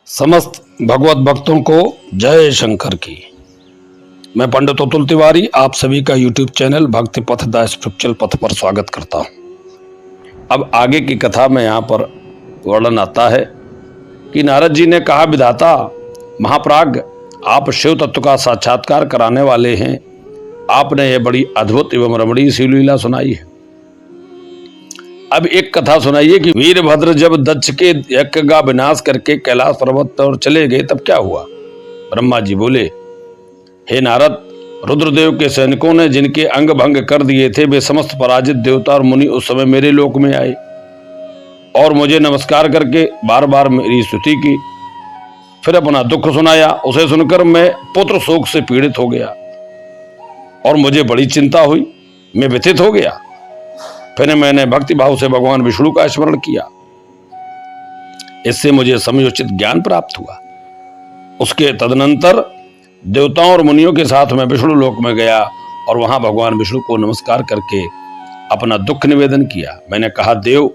समस्त भगवत भक्तों को जय शंकर की। मैं पंडित अतुल तिवारी आप सभी का YouTube चैनल भक्ति पथ द स्पिरिचुअल पथ पर स्वागत करता हूं। अब आगे की कथा में यहाँ पर वर्णन आता है कि नारद जी ने कहा, विधाता महाप्राज्ञ, आप शिव तत्व का साक्षात्कार कराने वाले हैं। आपने यह बड़ी अद्भुत एवं रमणीय शिव लीला सुनाई है। अब एक कथा सुनाइए कि वीरभद्र जब दक्ष के यज्ञ का विनाश करके कैलाश पर्वत पर चले गए तब क्या हुआ। ब्रह्मा जी बोले, हे नारद, रुद्रदेव के सैनिकों ने जिनके अंग भंग कर दिए थे वे समस्त पराजित देवता और मुनि उस समय मेरे लोक में आए और मुझे नमस्कार करके बार बार मेरी स्तुति की, फिर अपना दुख सुनाया। उसे सुनकर मैं पुत्र शोक से पीड़ित हो गया और मुझे बड़ी चिंता हुई, मैं व्यथित हो गया। फिर मैंने भक्ति भाव से भगवान विष्णु का स्मरण किया, इससे मुझे समयोचित ज्ञान प्राप्त हुआ। उसके तदनंतर देवताओं और मुनियों के साथ मैं विष्णु लोक में गया और वहां भगवान विष्णु को नमस्कार करके अपना दुख निवेदन किया। मैंने कहा, देव,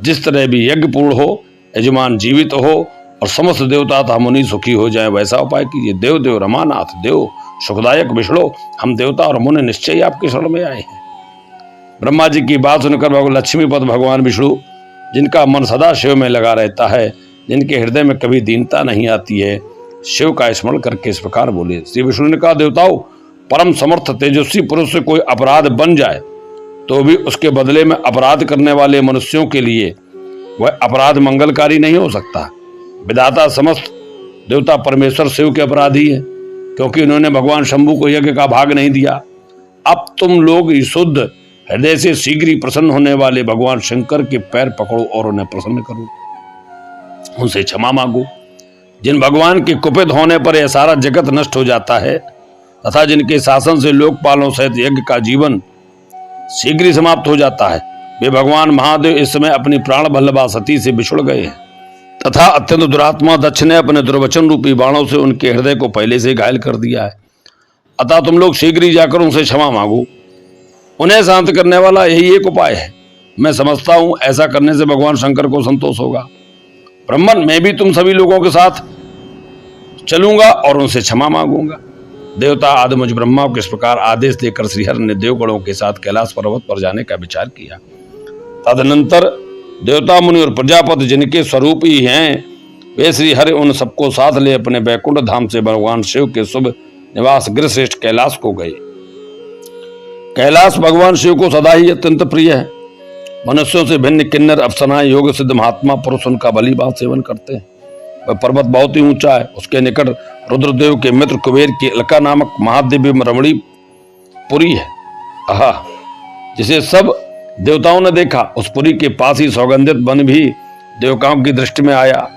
जिस तरह भी यज्ञ पूर्ण हो, यजमान जीवित हो और समस्त देवता तथा मुनि सुखी हो जाए, वैसा उपाय कीजिए। देव देव रमानाथ, देव सुखदायक विष्णु, हम देवता और मुनि निश्चय आपके शरण में आए हैं। ब्रह्मा जी की बात सुनकर लक्ष्मीपद भगवान विष्णु, जिनका मन सदा शिव में लगा रहता है, जिनके हृदय में कभी दीनता नहीं आती है, शिव का स्मरण करके इस प्रकार बोले। श्री विष्णु ने कहा, देवताओं, परम समर्थ तेजस्वी पुरुष से कोई अपराध बन जाए तो भी उसके बदले में अपराध करने वाले मनुष्यों के लिए वह अपराध मंगलकारी नहीं हो सकता। विधाता समस्त देवता परमेश्वर शिव के अपराधी हैं, क्योंकि उन्होंने भगवान शंभु को यज्ञ का भाग नहीं दिया। अब तुम लोग शुद्ध हृदय से शीघ्र ही प्रसन्न होने वाले भगवान शंकर के पैर पकड़ो और उन्हें प्रसन्न करो, उनसे क्षमा मांगो। जिन भगवान के कुपित होने पर यह सारा जगत नष्ट हो जाता है तथा जिनके शासन से लोकपालों सहित यज्ञ का जीवन शीघ्र ही समाप्त हो जाता है, वे भगवान महादेव इस समय अपनी प्राण बल्लभा सती से बिछुड़ गए हैं तथा अत्यंत दुरात्मा दक्ष ने अपने दुर्वचन रूपी बाणों से उनके हृदय को पहले से घायल कर दिया है। अतः तुम लोग शीघ्र ही जाकर उनसे क्षमा मांगो। उन्हें शांत करने वाला यही एक उपाय है। मैं समझता हूं ऐसा करने से भगवान शंकर को संतोष होगा। ब्रह्मन, मैं भी तुम सभी लोगों के साथ चलूंगा और उनसे क्षमा मांगूंगा। देवता आदि मुझ ब्रह्मा को इस प्रकार आदेश देकर श्रीहरि ने देवगणों के साथ कैलाश पर्वत पर जाने का विचार किया। तदनंतर देवता मुनि और प्रजापति, जिनके स्वरूप ही हैं, वे श्रीहरि उन सबको साथ ले अपने बैकुंठ धाम से भगवान शिव के शुभ निवास गृह श्रेष्ठ कैलाश को गए। कैलाश भगवान शिव को सदा ही अत्यंत प्रिय है। मनुष्यों से भिन्न किन्नर, अप्सराएं, योग सिद्ध महात्मा पुरुष उनका बलि भाव सेवन करते हैं। वह पर्वत बहुत ही ऊंचा है। उसके निकट रुद्रदेव के मित्र कुबेर की अलका नामक महादिव्य रमणी पुरी है, जिसे सब देवताओं ने देखा। उस पुरी के पास ही सौगंधित वन भी देवताओं की दृष्टि में आया।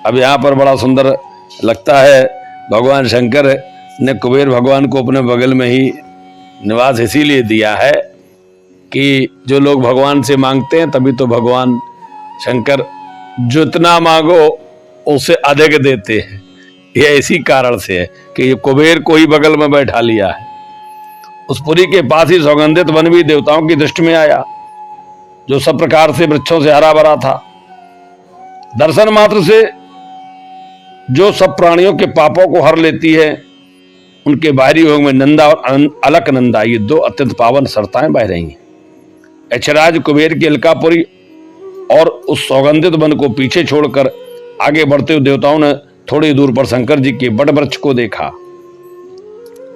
अब यहाँ पर बड़ा सुंदर लगता है, भगवान शंकर ने कुबेर भगवान को अपने बगल में ही निवास इसीलिए दिया है कि जो लोग भगवान से मांगते हैं तभी तो भगवान शंकर जितना मांगो उससे अधिक देते हैं। यह इसी कारण से है कि ये कुबेर को ही बगल में बैठा लिया है। उस पुरी के पास ही सौगंधित वन भी देवताओं की दृष्टि में आया, जो सब प्रकार से वृक्षों से हरा भरा था। दर्शन मात्र से जो सब प्राणियों के पापों को हर लेती है, उनके बाहरी योग में नंदा और अलकनंदा, ये दो अत्यंत पावन सरताएं बह रही हैं। यक्षराज कुबेर की अलकापुरी और उस सौगंधित वन को पीछे छोड़कर आगे बढ़ते हुए देवताओं ने थोड़ी दूर पर शंकर जी के बड़ वृक्ष को देखा।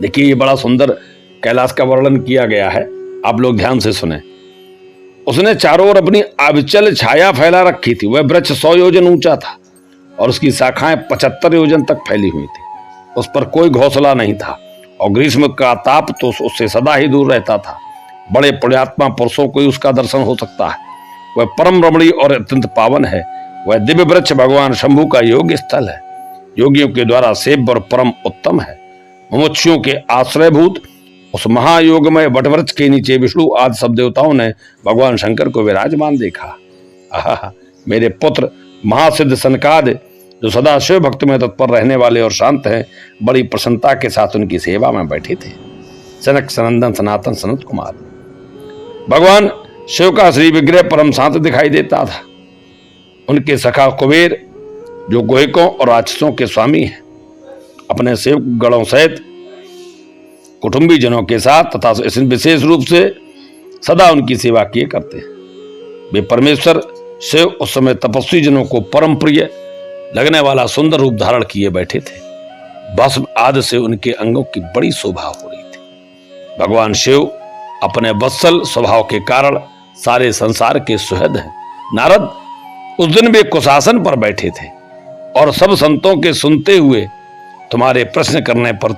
देखिए, ये बड़ा सुंदर कैलाश का वर्णन किया गया है, आप लोग ध्यान से सुने। उसने चारों ओर अपनी अविचल छाया फैला रखी थी। वह वृक्ष 100 योजन ऊंचा था और उसकी शाखाएं 75 योजन तक फैली हुई थी। उस पर कोई घोंसला नहीं था और ग्रीष्म का ताप तो उससे सदा ही दूर रहता था। बड़े पुण्यात्मा पुरुषों को ही उसका दर्शन हो सकता है। वह परम रमणीय और अत्यंत पावन है। वह दिव्य वृक्ष भगवान शंभु का योग स्थल है, योगियों के द्वारा सेव्य और परम उत्तम है। मुमुक्षुओं के आश्रयभूत उस महायोगमय वटवृक्ष के नीचे विष्णु आदि सब देवताओं ने भगवान शंकर को विराजमान देखा। मेरे पुत्र महासिद्ध सनकादि, जो सदा शिव भक्त में तत्पर रहने वाले और शांत हैं, बड़ी प्रसन्नता के साथ उनकी सेवा में बैठे थे। सनक सनंदन सनातन सनत कुमार, भगवान शिव का श्री विग्रह परम शांत दिखाई देता था। उनके सखा कुबेर जो गोहिकों और राक्षसों के स्वामी हैं, अपने सेवक गणों सहित कुटुंबी जनों के साथ तथा विशेष रूप से सदा उनकी सेवा किए करते हैं। वे परमेश्वर शिव उस समय तपस्वी जनों को परम प्रिय लगने वाला सुंदर रूप धारण किए बैठे थे। भस्म आदि से उनके अंगों की बड़ी शोभा हो रही थी। भगवान शिव अपने वत्सल स्वभाव के कारण सारे संसार के सुहृद हैं। नारद, उस दिन वे कुशासन पर बैठे थे और सब संतों के सुनते हुए तुम्हारे प्रश्न करने पर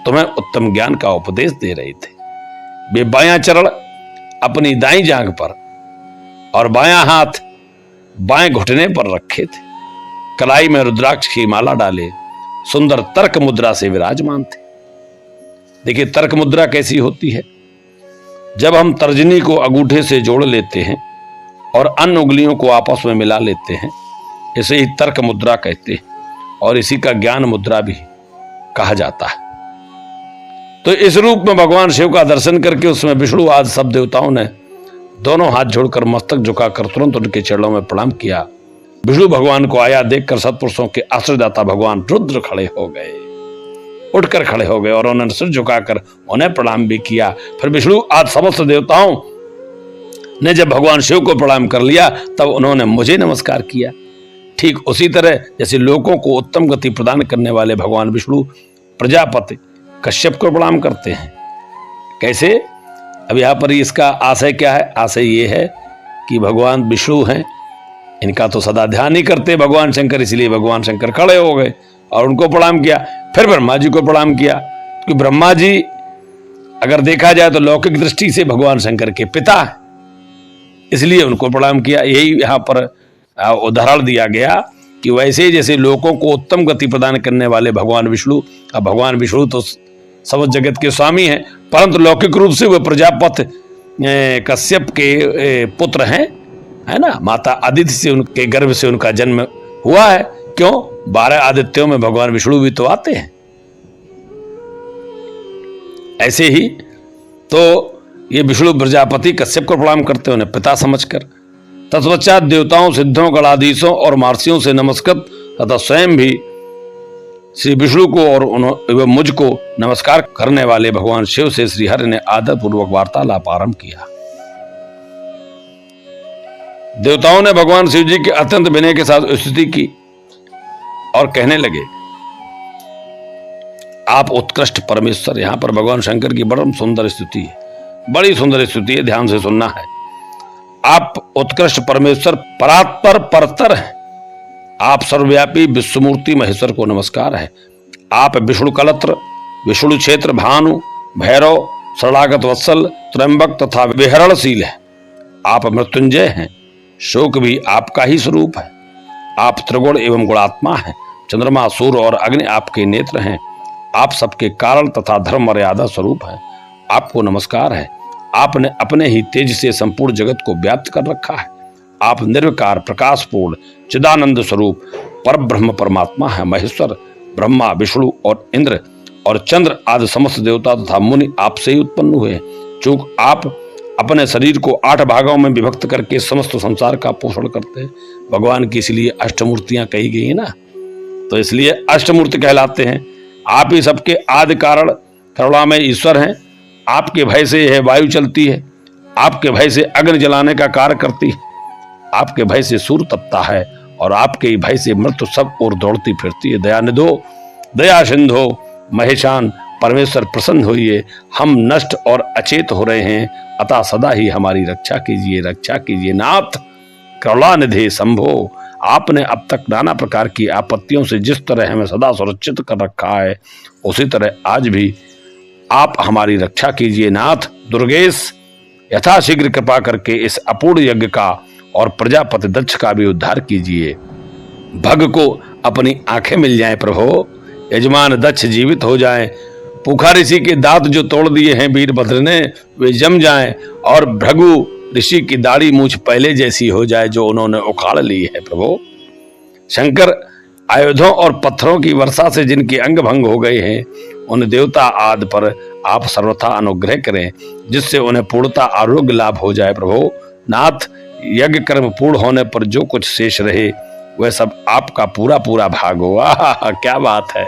तुम्हें उत्तम ज्ञान का उपदेश दे रहे थे। वे बायां चरण अपनी दाईं जांघ पर और बायां हाथ बाएं घुटने पर रखे थे। कलाई में रुद्राक्ष की माला डाले सुंदर तर्क मुद्रा से विराजमान थे। देखिए, तर्क मुद्रा कैसी होती है? जब हम तर्जनी को अंगूठे से जोड़ लेते हैं और अन्य उंगलियों को आपस में मिला लेते हैं, इसे ही तर्क मुद्रा कहते हैं और इसी का ज्ञान मुद्रा भी कहा जाता है। तो इस रूप में भगवान शिव का दर्शन करके उसमें विष्णु आदि सब देवताओं ने दोनों हाथ जोड़कर मस्तक झुकाकर तुरंत उनके चरणों में प्रणाम किया। विष्णु भगवान को आया देखकर सत्पुरुषों के आश्रयदाता भगवान रुद्र खड़े हो गए, उठकर खड़े हो गए और उन्होंने सिर झुकाकर उन्हें प्रणाम भी किया। फिर विष्णु आदि समस्त देवताओं ने जब भगवान शिव को प्रणाम कर लिया तब उन्होंने मुझे नमस्कार किया। ठीक उसी तरह जैसे लोगों को उत्तम गति प्रदान करने वाले भगवान विष्णु प्रजापति कश्यप को प्रणाम करते हैं। कैसे? अब यहाँ पर इसका आशय क्या है? आशय ये है कि भगवान विष्णु हैं, इनका तो सदा ध्यान ही करते भगवान शंकर, इसलिए भगवान शंकर खड़े हो गए और उनको प्रणाम किया। फिर ब्रह्मा जी को प्रणाम किया, क्योंकि ब्रह्मा जी अगर देखा जाए तो लौकिक दृष्टि से भगवान शंकर के पिता हैं, इसलिए उनको प्रणाम किया। यही यहाँ पर उदाहरण दिया गया कि वैसे जैसे लोगों को उत्तम गति प्रदान करने वाले भगवान विष्णु, अब भगवान विष्णु तो समस्त जगत के स्वामी हैं, परंतु लौकिक रूप से वे प्रजापति कश्यप के पुत्र हैं, है ना। माता आदित्य से उनके गर्भ से उनका जन्म हुआ है। क्यों? 12 आदित्यों में भगवान विष्णु भी तो आते हैं। ऐसे ही तो ये विष्णु प्रजापति कश्यप को प्रणाम करते हैं उन्हें पिता समझकर। तत्पश्चात देवताओं, सिद्धों, गणाधीशों और महर्षियों से नमस्कृत तथा स्वयं भी श्री विष्णु को और मुझको नमस्कार करने वाले भगवान शिव से श्री हरि ने आदर पूर्वक वार्तालाप आरंभ किया। देवताओं ने भगवान शिव जी के अत्यंत विनय के साथ स्तुति की और कहने लगे, आप उत्कृष्ट परमेश्वर। यहां पर भगवान शंकर की बड़ी सुंदर स्तुति है, बड़ी सुंदर स्तुति है, ध्यान से सुनना है। आप उत्कृष्ट परमेश्वर, परात्पर परतर हैं। आप सर्वव्यापी विश्वमूर्ति महेश्वर को नमस्कार है। आप विष्णु कलत्र, विष्णु क्षेत्र, भानु, भैरव, शरणागत वत्सल, त्र्यंबक तथा विहरणशील है। आप मृत्युंजय हैं, शोक भी आपका ही स्वरूप है। आप त्रिगुण एवं गुणात्मा हैं। चंद्रमा, सूर्य और अग्नि आपके नेत्र हैं। आप सबके कारण तथा धर्म मर्यादा स्वरूप है। आपको नमस्कार है। आपने अपने ही तेज से संपूर्ण जगत को व्याप्त कर रखा है। आप निर्विकार, प्रकाशपूर्ण, चिदानंद स्वरूप परब्रह्म परमात्मा है। महेश्वर, ब्रह्मा, विष्णु और इंद्र और चंद्र आदि समस्त देवता तथा मुनि आपसे ही उत्पन्न हुए। चूंकि आप अपने शरीर को 8 भागों में विभक्त करके समस्त संसार का पोषण करते हैं। भगवान की इसलिए अष्टमूर्तियां कही गई है ना, तो इसलिए अष्टमूर्ति कहलाते हैं। आप ही सबके आदि कारण, करुणामय ईश्वर हैं। आपके भय से यह वायु चलती है, आपके भय से अग्नि जलाने का कार्य करती है, आपके भय से सूर्य तपता है और आपके ही भय से मृत्यु सब ओर दौड़ती फिरती है। दयानिधो, दया सिंधो, महेशान परमेश्वर प्रसन्न होइए। हम नष्ट और अचेत हो रहे हैं, अतः सदा ही हमारी रक्षा कीजिए, रक्षा कीजिए। नाथ करुणानिधि शंभो, आपने अब तक नाना प्रकार की आपत्तियों से जिस तरह हमें सदा सुरक्षित कर रखा है, उसी तरह आज भी आप हमारी रक्षा कीजिए। नाथ दुर्गेश, यथाशीघ्र कृपा करके इस अपूर्ण यज्ञ का और प्रजापति दक्ष का भी उद्धार कीजिए। भग को अपनी आंखें मिल जाएं प्रभो, यजमान दक्ष जीवित हो जाएं, पुखा ऋषि के दांत जो तोड़ दिए हैं वीरभद्र ने वे जम जाएं और भृगु ऋषि की दाढ़ी मूछ पहले जैसी हो जाए जो उन्होंने उखाड़ ली है। प्रभु शंकर, आयुधों और पत्थरों की वर्षा से जिनके अंग भंग हो गए हैं, उन देवता आदि पर आप सर्वथा अनुग्रह करें, जिससे उन्हें पूर्णता आरोग्य लाभ हो जाए। प्रभु नाथ, यज्ञ कर्म पूर्ण होने पर जो कुछ शेष रहे वह सब आपका पूरा पूरा भाग हो। क्या बात है।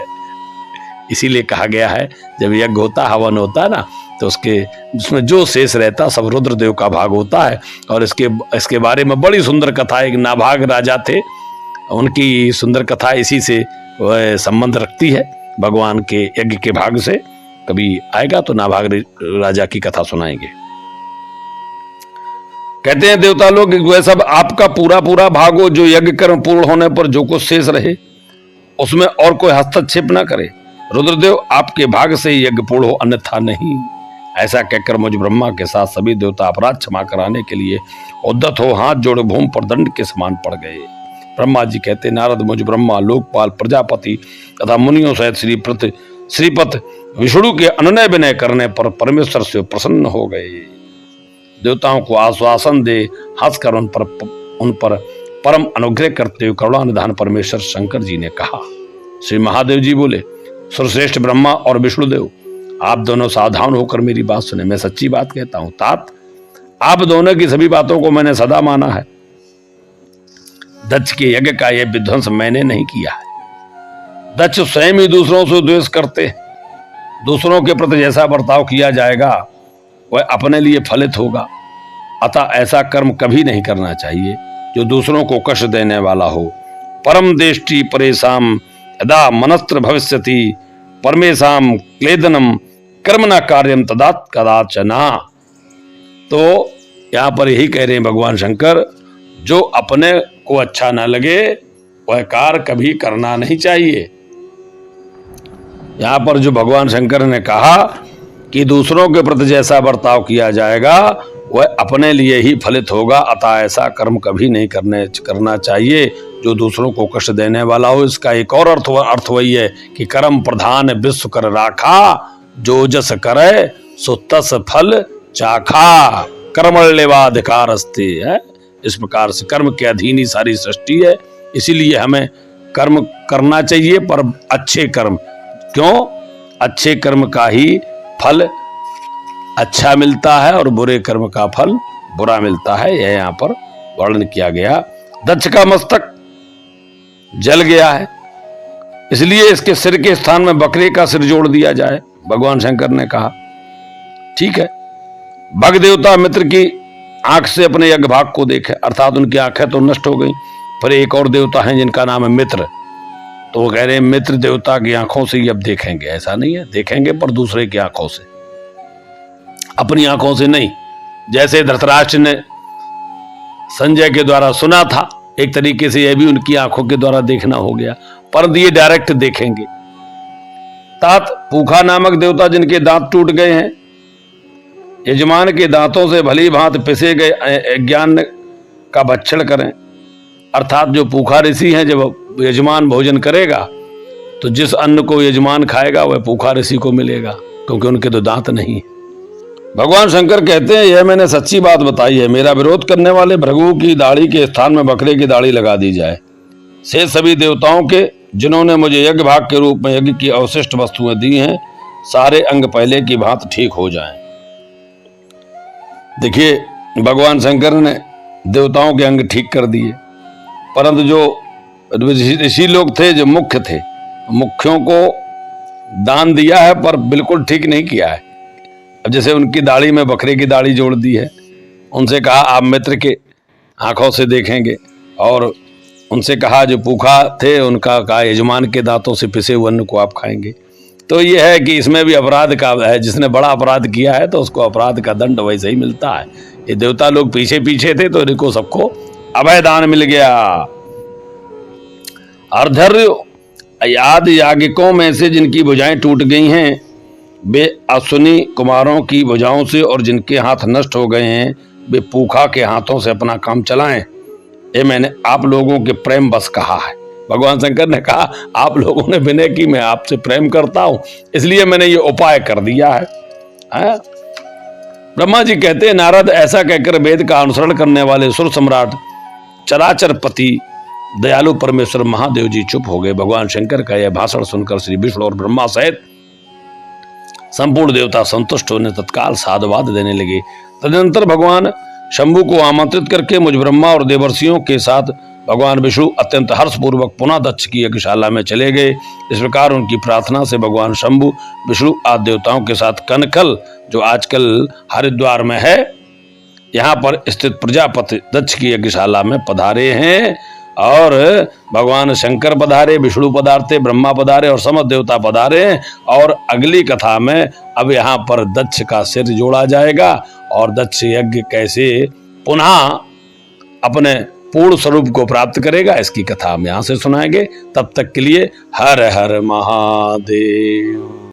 इसीलिए कहा गया है जब यज्ञ होता, हवन होता ना, तो उसमें जो शेष रहता सब रुद्रदेव का भाग होता है। और इसके बारे में बड़ी सुंदर कथा, एक नाभाग राजा थे, उनकी सुंदर कथा इसी से वह संबंध रखती है, भगवान के यज्ञ के भाग से। कभी आएगा तो नाभाग राजा की कथा सुनाएंगे। कहते हैं देवता लोग, वह सब आपका पूरा पूरा भाग हो, जो यज्ञ कर्म पूर्ण होने पर जो कुछ शेष रहे उसमें और कोई हस्तक्षेप न करे। रुद्रदेव आपके भाग से यज्ञ पूर्ण हो, अन्यथा नहीं। ऐसा कहकर मुझ ब्रह्मा के साथ सभी देवता अपराध क्षमा कराने के लिए उद्यत हो हाथ जोड़े भूमि पर दंड के समान पड़ गए। ब्रह्मा जी कहते, नारद मुझ ब्रह्मा, लोकपाल, प्रजापति तथा मुनियों सहित श्रीपत विष्णु के अनन्य विनय करने पर परमेश्वर से प्रसन्न हो गए। देवताओं को आश्वासन दे हंसकर उन पर परम अनुग्रह करते हुए करुणानिधान परमेश्वर शंकर जी ने कहा। श्री महादेव जी बोले, सर्वश्रेष्ठ ब्रह्मा और विष्णुदेव, आप दोनों सावधान होकर मेरी बात सुने। मैं सच्ची बात कहता हूं तात, आप दोनों की सभी बातों को मैंने सदा माना है। दक्ष के यज्ञ का यह विध्वंस मैंने नहीं किया है। दक्ष स्वयं ही दूसरों से द्वेष करते हैं। दूसरों के प्रति जैसा बर्ताव किया जाएगा वह अपने लिए फलित होगा। अतः ऐसा कर्म कभी नहीं करना चाहिए जो दूसरों को कष्ट देने वाला हो। परम देष्टि परेशाम यदा मनस्त्र भविष्यति परमेशाम क्लेदनम कर्म न कार्यम तदात कदाचना। तो यहां पर यही कह रहे हैं भगवान शंकर, जो अपने को अच्छा ना लगे वह कार्य कभी करना नहीं चाहिए। यहां पर जो भगवान शंकर ने कहा कि दूसरों के प्रति जैसा बर्ताव किया जाएगा वह अपने लिए ही फलित होगा, अतः ऐसा कर्म कभी नहीं करना चाहिए जो दूसरों को कष्ट देने वाला हो। इसका एक और अर्थ वही है कि कर्म प्रधान विश्व कर राखा, जो जस करे सो तस फल चाखा, कर्मण्येवाधिकार अस्ति है। इस प्रकार से कर्म के अधीन ही सारी सृष्टि है, इसीलिए हमें कर्म करना चाहिए, पर अच्छे कर्म। क्यों? अच्छे कर्म का ही फल अच्छा मिलता है और बुरे कर्म का फल बुरा मिलता है। यह यहाँ पर वर्णन किया गया। दक्ष का मस्तक जल गया है, इसलिए इसके सिर के स्थान में बकरे का सिर जोड़ दिया जाए, भगवान शंकर ने कहा। ठीक है। भग देवता मित्र की आंख से अपने यज्ञ भाग को देखे, अर्थात उनकी आंखें तो नष्ट हो गई, पर एक और देवता है जिनका नाम है मित्र। तो वो कह रहे हैं मित्र देवता की आंखों से ही अब देखेंगे। ऐसा नहीं है, देखेंगे पर दूसरे की आंखों से, अपनी आंखों से नहीं। जैसे धृतराष्ट्र ने संजय के द्वारा सुना था, एक तरीके से यह भी उनकी आंखों के द्वारा देखना हो गया, पर ये डायरेक्ट देखेंगे। तात पूखा नामक देवता जिनके दांत टूट गए हैं, यजमान के दांतों से भली भांति पिसे गए ज्ञान का भक्षण करें। अर्थात जो पूखा ऋषि हैं, जब यजमान भोजन करेगा तो जिस अन्न को यजमान खाएगा वह पूखा ऋषि को मिलेगा, क्योंकि उनके तो दांत नहीं है। भगवान शंकर कहते हैं, यह मैंने सच्ची बात बताई है। मेरा विरोध करने वाले भृगु की दाढ़ी के स्थान में बकरे की दाढ़ी लगा दी जाए। से सभी देवताओं के जिन्होंने मुझे यज्ञ भाग के रूप में यज्ञ की अवशिष्ट वस्तुएं दी हैं, सारे अंग पहले की भांति ठीक हो जाएं। देखिए, भगवान शंकर ने देवताओं के अंग ठीक कर दिए, परंतु जो ऋषि लोग थे, जो मुख्य थे, मुख्यों को दान दिया है पर बिल्कुल ठीक नहीं किया है। अब जैसे उनकी दाढ़ी में बकरे की दाढ़ी जोड़ दी है, उनसे कहा आप मित्र के आंखों से देखेंगे, और उनसे कहा जो भूखा थे उनका कहा यजमान के दांतों से पिसे हुए अन्न को आप खाएंगे। तो ये है कि इसमें भी अपराध का है, जिसने बड़ा अपराध किया है तो उसको अपराध का दंड वैसे ही मिलता है। ये देवता लोग पीछे पीछे थे तो इनको सबको अभय दान मिल गया। अर्धर्य याद याज्ञिकों में से जिनकी भुजाएं टूट गई हैं, वे अश्विनी कुमारों की भुजाओं से, और जिनके हाथ नष्ट हो गए हैं वे पूखा के हाथों से अपना काम चलाएं। ये मैंने आप लोगों के प्रेम बस कहा है। भगवान शंकर ने कहा आप लोगों ने विनय की, मैं आपसे प्रेम करता हूं, इसलिए मैंने ये उपाय कर दिया है। ब्रह्मा जी कहते हैं, नारद ऐसा कहकर वेद का अनुसरण करने वाले सुर सम्राट चराचर पति दयालु परमेश्वर महादेव जी चुप हो गए। भगवान शंकर का यह भाषण सुनकर श्री विष्णु और ब्रह्मा सहित संपूर्ण देवता संतुष्ट होने तत्काल साधुवाद देने लगे। तदनंतर भगवान शंभु को आमंत्रित करके मुझ ब्रह्मा और देवर्षियों के साथ भगवान विष्णु अत्यंत हर्षपूर्वक पुनः दक्ष की यज्ञशाला में चले गए। इस प्रकार उनकी प्रार्थना से भगवान शंभु विष्णु आदि देवताओं के साथ कनकल, जो आजकल हरिद्वार में है, यहाँ पर स्थित प्रजापति दक्ष की यज्ञशाला में पधारे हैं। और भगवान शंकर पधारे, विष्णु पधारते, ब्रह्मा पधारे और समस्त देवता पधारे हैं। और अगली कथा में अब यहाँ पर दक्ष का सिर जोड़ा जाएगा और दक्ष यज्ञ कैसे पुनः अपने पूर्ण स्वरूप को प्राप्त करेगा, इसकी कथा हम यहाँ से सुनाएंगे। तब तक के लिए हर हर महादेव।